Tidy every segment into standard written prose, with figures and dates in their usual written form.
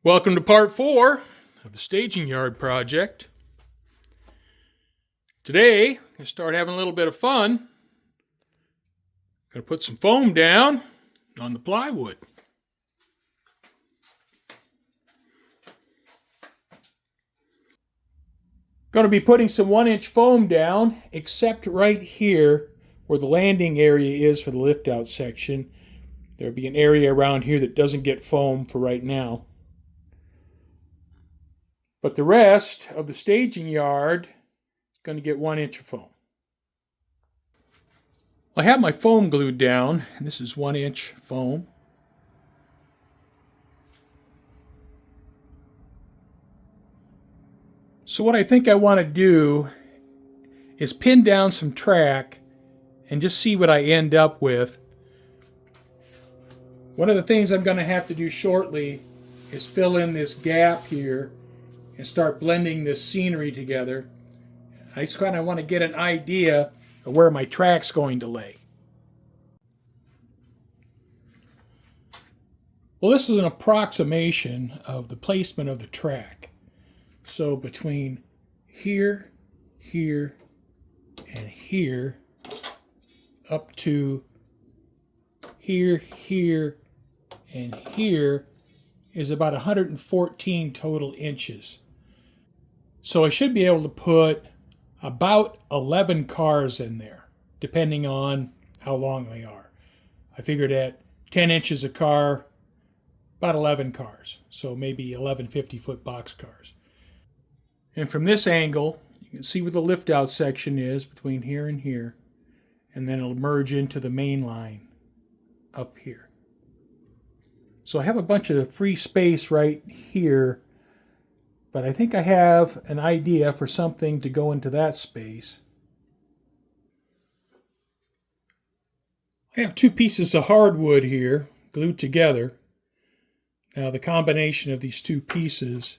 Welcome to part 4 of the staging yard project. Today, I'm going to start having a little bit of fun. I'm going to put some foam down on the plywood. Going to be putting some 1-inch foam down, except right here where the landing area is for the lift out section. There'll be an area around here that doesn't get foam for right now. But the rest of the staging yard is going to get 1 inch of foam. I have my foam glued down, and this is 1 inch foam. So what I think I want to do is pin down some track and just see what I end up with. One of the things I'm going to have to do shortly is fill in this gap here and start blending this scenery together. I just kind of want to get an idea of where my track's going to lay. Well, this is an approximation of the placement of the track. So between here, here, and here, up to here, here, and here is about 114 total inches. So I should be able to put about 11 cars in there, depending on how long they are. I figured at 10 inches a car, about 11 cars. So maybe 11 50-foot box cars. And from this angle, you can see where the lift out section is between here and here. And then it'll merge into the main line up here. So I have a bunch of free space right here, but I think I have an idea for something to go into that space. I have 2 pieces of hardwood here glued together. Now the combination of these 2 pieces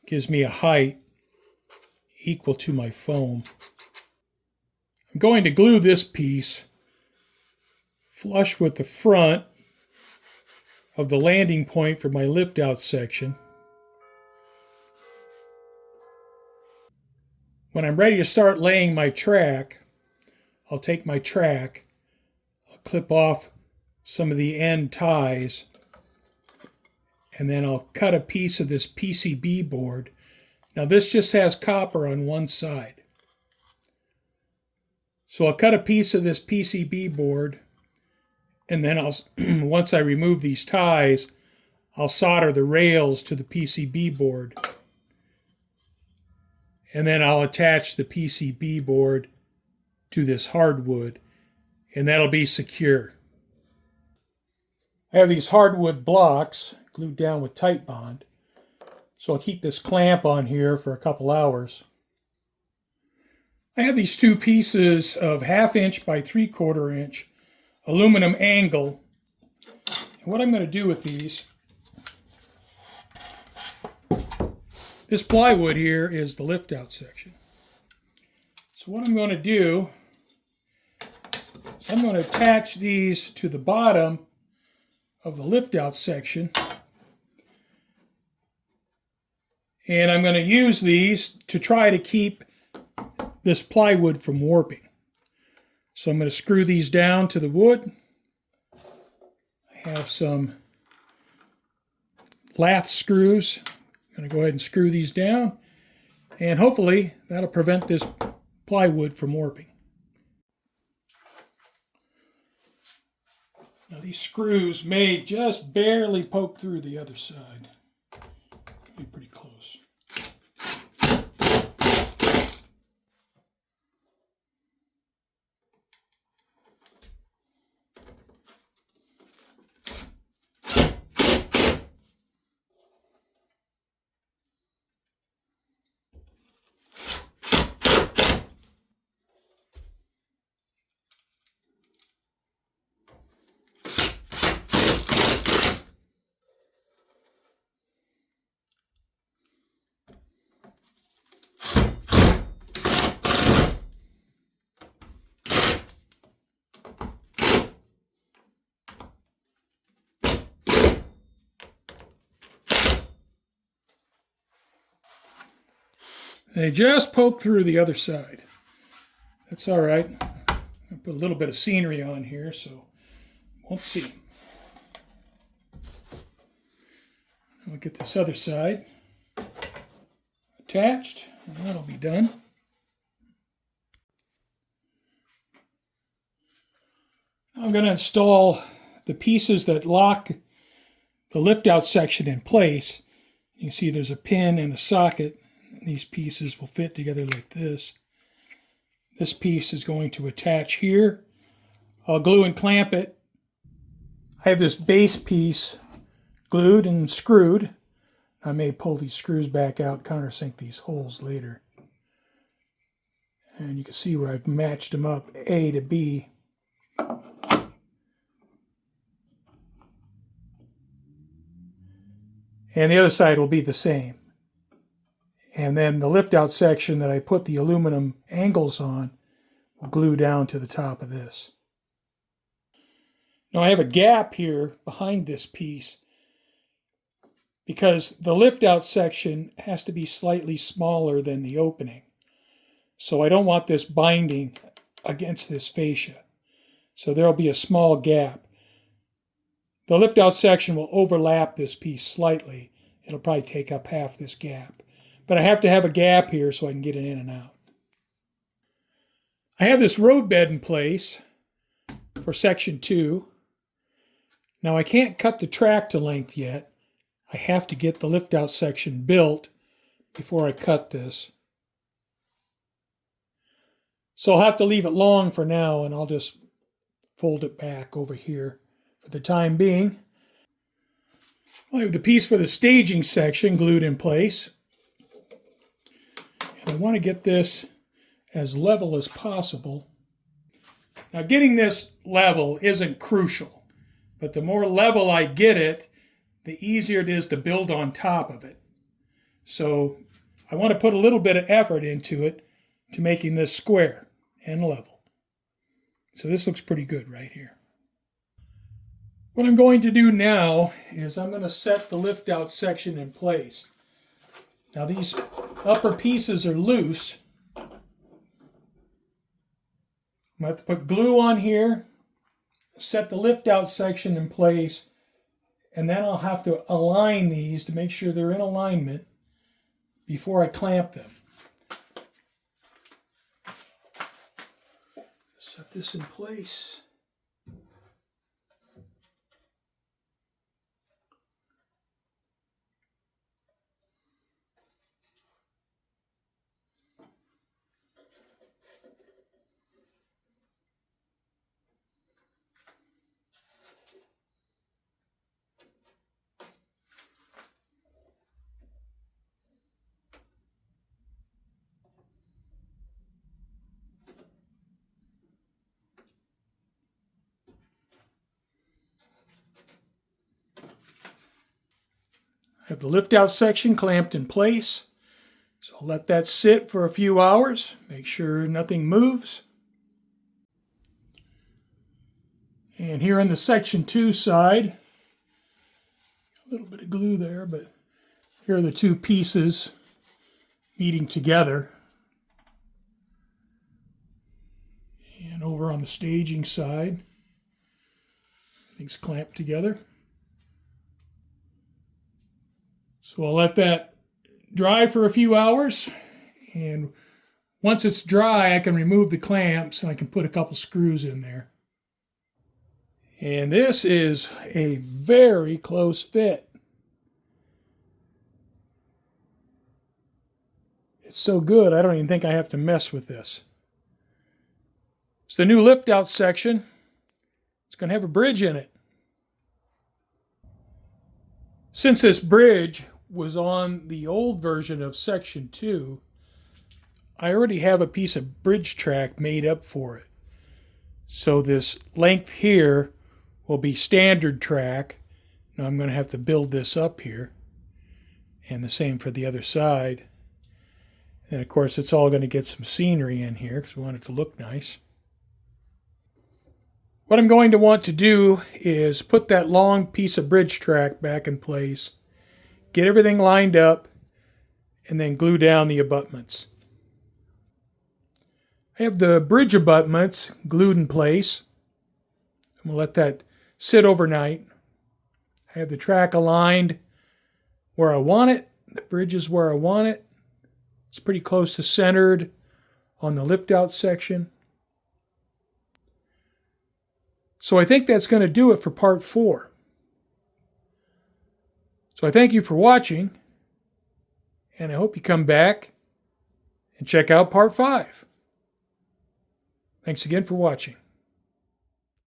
gives me a height equal to my foam. I'm going to glue this piece flush with the front of the landing point for my lift out section. When I'm ready to start laying my track, I'll take my track, I'll clip off some of the end ties, and then I'll cut a piece of this PCB board. Now this just has copper on one side. So I'll cut a piece of this PCB board, and then once I remove these ties, I'll solder the rails to the PCB board. And then I'll attach the PCB board to this hardwood, and that'll be secure. I have these hardwood blocks glued down with tight bond, so I'll keep this clamp on here for a couple hours. I have these 2 pieces of 1/2 inch by 3/4 inch aluminum angle. And what I'm going to do with these, this plywood here is the lift out section. So what I'm going to do is I'm going to attach these to the bottom of the lift out section. And I'm going to use these to try to keep this plywood from warping. So I'm going to screw these down to the wood. I have some lath screws. I'm going to go ahead and screw these down. And hopefully that'll prevent this plywood from warping. Now these screws may just barely poke through the other side. Be pretty close. They just poke through the other side. That's all right. I'll put a little bit of scenery on here, so we'll see. I'll get this other side attached, and that'll be done. I'm going to install the pieces that lock the lift-out section in place. You can see there's a pin and a socket. These pieces will fit together like this. This piece is going to attach here. I'll glue and clamp it. I have this base piece glued and screwed. I may pull these screws back out, countersink these holes later. And you can see where I've matched them up, A to B. And the other side will be the same. And then the lift-out section that I put the aluminum angles on will glue down to the top of this. Now I have a gap here behind this piece because the lift-out section has to be slightly smaller than the opening. So I don't want this binding against this fascia. So there will be a small gap. The lift-out section will overlap this piece slightly. It'll probably take up half this gap. But I have to have a gap here so I can get it in and out. I have this road bed in place for section 2. Now I can't cut the track to length yet. I have to get the lift-out section built before I cut this. So I'll have to leave it long for now, and I'll just fold it back over here for the time being. I have the piece for the staging section glued in place. And I want to get this as level as possible. Now getting this level isn't crucial, but the more level I get it, the easier it is to build on top of it. So I want to put a little bit of effort into it to making this square and level. So this looks pretty good right here. What I'm going to do now is I'm going to set the lift-out section in place. Now these upper pieces are loose. I'm going to have to put glue on here, set the lift-out section in place, and then I'll have to align these to make sure they're in alignment before I clamp them. Set this in place. I have the lift-out section clamped in place, so I'll let that sit for a few hours, make sure nothing moves. And here on the section 2 side, a little bit of glue there, but here are the two pieces meeting together. And over on the staging side, things clamped together. So I'll let that dry for a few hours, and once it's dry I can remove the clamps and I can put a couple screws in there. And this is a very close fit. It's so good I don't even think I have to mess with this. It's the new lift-out section. It's going to have a bridge in it. Since this bridge was on the old version of section 2, I already have a piece of bridge track made up for it. So this length here will be standard track. Now I'm going to have to build this up here, and the same for the other side. And of course it's all going to get some scenery in here because we want it to look nice. What I'm going to want to do is put that long piece of bridge track back in place, get everything lined up, and then glue down the abutments. I have the bridge abutments glued in place. I'm going to let that sit overnight. I have the track aligned where I want it. The bridge is where I want it. It's pretty close to centered on the lift out section. So I think that's going to do it for part 4. So I thank you for watching, and I hope you come back and check out part 5. Thanks again for watching.